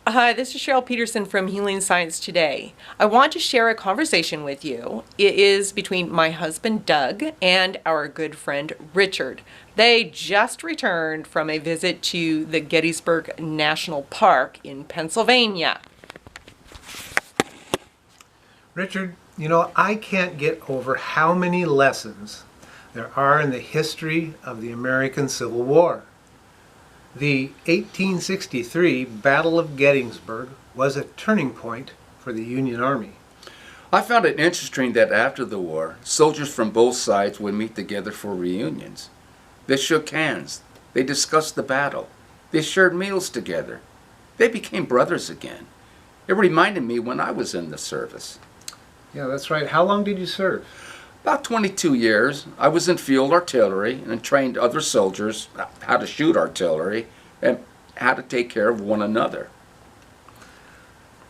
Hi, this is Cheryl Petersen from Healing Science Today. I want to share a conversation with you. It is between my husband Doug and our good friend Richard. They just returned from a visit to the Gettysburg National Park in Pennsylvania. Richard, I can't get over how many lessons there are in the history of the American Civil War. The 1863 Battle of Gettysburg was a turning point for the Union Army. I found it interesting that after the war, soldiers from both sides would meet together for reunions. They shook hands. They discussed the battle. They shared meals together. They became brothers again. It reminded me when I was in the service. Yeah, that's right. How long did you serve? About 22 years, I was in field artillery and trained other soldiers how to shoot artillery and how to take care of one another.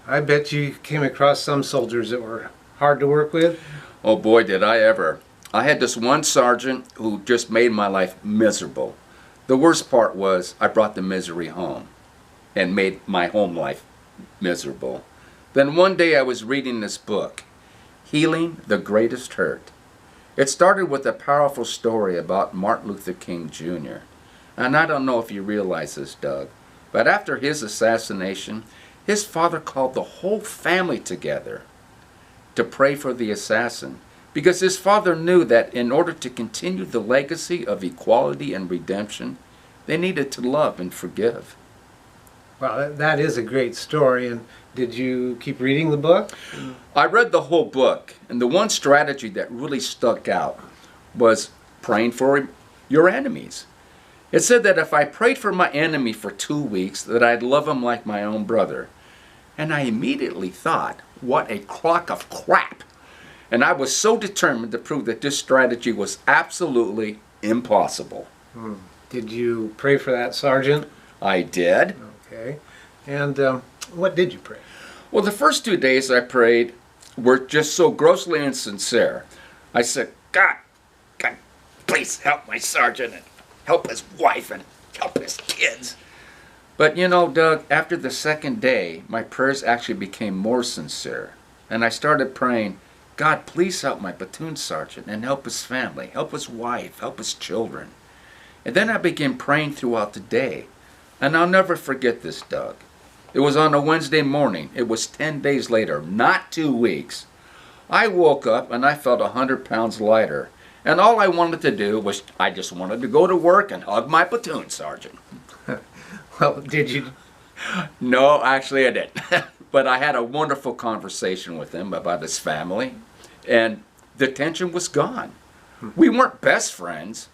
I bet you came across some soldiers that were hard to work with. Oh boy, did I ever. I had this one sergeant who just made my life miserable. The worst part was I brought the misery home and made my home life miserable. Then one day I was reading this book, Healing the Greatest Hurt. It started with a powerful story about Martin Luther King Jr. And I don't know if you realize this, Doug, but after his assassination, his father called the whole family together to pray for the assassin because his father knew that in order to continue the legacy of equality and redemption, they needed to love and forgive. Well, that is a great story. And did you keep reading the book? I read the whole book, and the one strategy that really stuck out was praying for your enemies. It said that if I prayed for my enemy for 2 weeks, that I'd love him like my own brother. And I immediately thought, what a crock of crap. And I was so determined to prove that this strategy was absolutely impossible. Did you pray for that sergeant? I did. Okay. And what did you pray? Well, the first 2 days I prayed were just so grossly insincere. I said, God, please help my sergeant and help his wife and help his kids. But Doug, after the second day, my prayers actually became more sincere. And I started praying, God, please help my platoon sergeant and help his family, help his wife, help his children. And then I began praying throughout the day. And I'll never forget this, Doug. It was on a Wednesday morning. It was 10 days later, not 2 weeks. I woke up and I felt 100 pounds lighter. And all I wanted to do was, I just wanted to go to work and hug my platoon sergeant. Well, did you? No, actually I didn't. But I had a wonderful conversation with him about his family. And the tension was gone. We weren't best friends.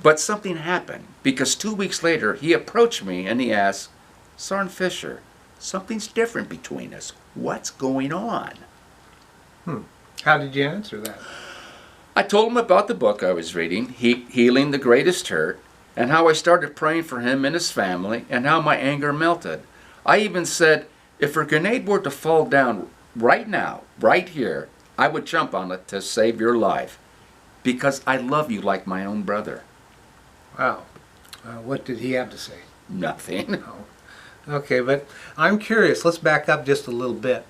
But something happened. Because 2 weeks later, he approached me and he asked, Sergeant Fisher, something's different between us. What's going on? How did you answer that? I told him about the book I was reading, Healing the Greatest Hurt, and how I started praying for him and his family, and how my anger melted. I even said, if a grenade were to fall down right now, right here, I would jump on it to save your life, because I love you like my own brother. Wow. What did he have to say? Nothing. Oh. Okay, but I'm curious. Let's back up just a little bit.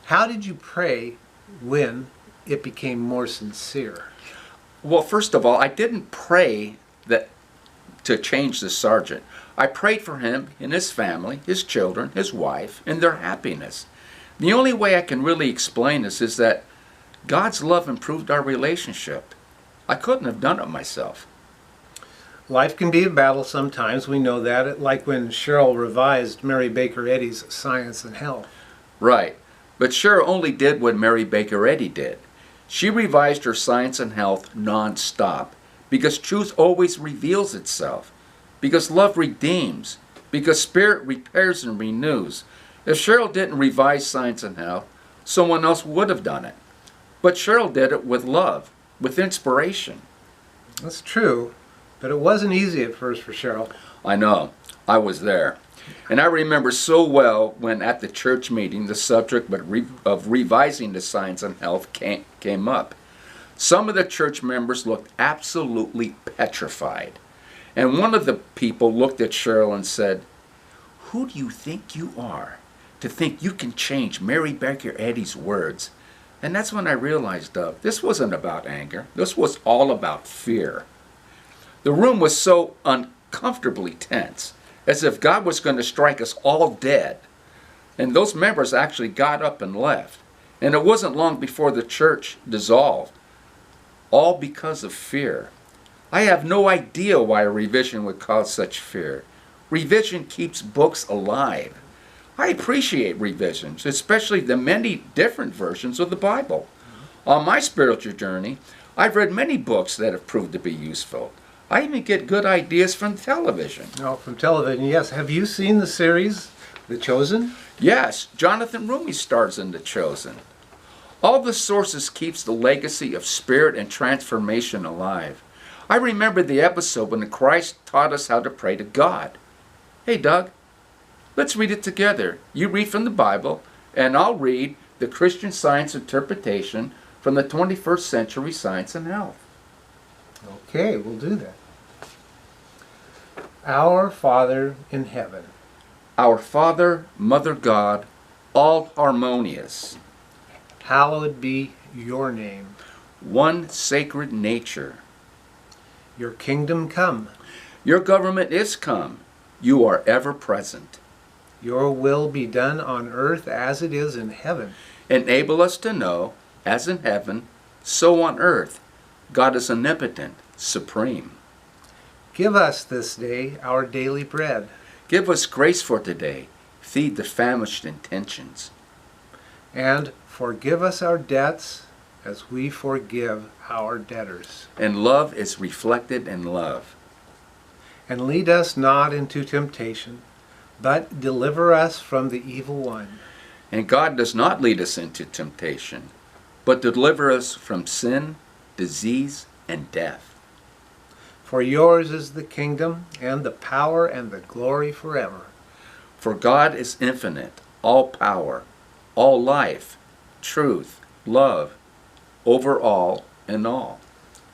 How did you pray when it became more sincere? Well, first of all, I didn't pray that to change the sergeant. I prayed for him and his family, his children, his wife, and their happiness. The only way I can really explain this is that God's love improved our relationship. I couldn't have done it myself. Life can be a battle sometimes. We know that. Like when Cheryl revised Mary Baker Eddy's Science and Health. Right. But Cheryl only did what Mary Baker Eddy did. She revised her Science and Health non-stop because truth always reveals itself, because love redeems, because spirit repairs and renews. If Cheryl didn't revise Science and Health, someone else would have done it. But Cheryl did it with love, with inspiration. That's true, but it wasn't easy at first for Cheryl. I know. I was there. And I remember so well when at the church meeting the subject of revising the Science and Health came up. Some of the church members looked absolutely petrified. And one of the people looked at Cheryl and said, Who do you think you are to think you can change Mary Baker Eddy's words? And that's when I realized, Doug, this wasn't about anger. This was all about fear. The room was so uncomfortably tense, as if God was going to strike us all dead. And those members actually got up and left. And it wasn't long before the church dissolved, all because of fear. I have no idea why a revision would cause such fear. Revision keeps books alive. I appreciate revisions, especially the many different versions of the Bible. On my spiritual journey, I've read many books that have proved to be useful. I even get good ideas from television. Oh, from television, yes. Have you seen the series, The Chosen? Yes, Jonathan Rumi stars in The Chosen. All the sources keeps the legacy of spirit and transformation alive. I remember the episode when Christ taught us how to pray to God. Hey, Doug, let's read it together. You read from the Bible, and I'll read the Christian Science interpretation from the 21st Century Science and Health. Okay, we'll do that. Our Father in heaven. Our Father, Mother God, all harmonious. Hallowed be your name. One sacred nature. Your kingdom come. Your government is come. You are ever present. Your will be done on earth as it is in heaven. Enable us to know, as in heaven, so on earth, God is omnipotent, supreme. Give us this day our daily bread. Give us grace for today. Feed the famished intentions. And forgive us our debts as we forgive our debtors. And love is reflected in love. And lead us not into temptation, but deliver us from the evil one. And God does not lead us into temptation, but deliver us from sin, disease, and death. For yours is the kingdom, and the power, and the glory forever. For God is infinite, all power, all life, truth, love, over all and all.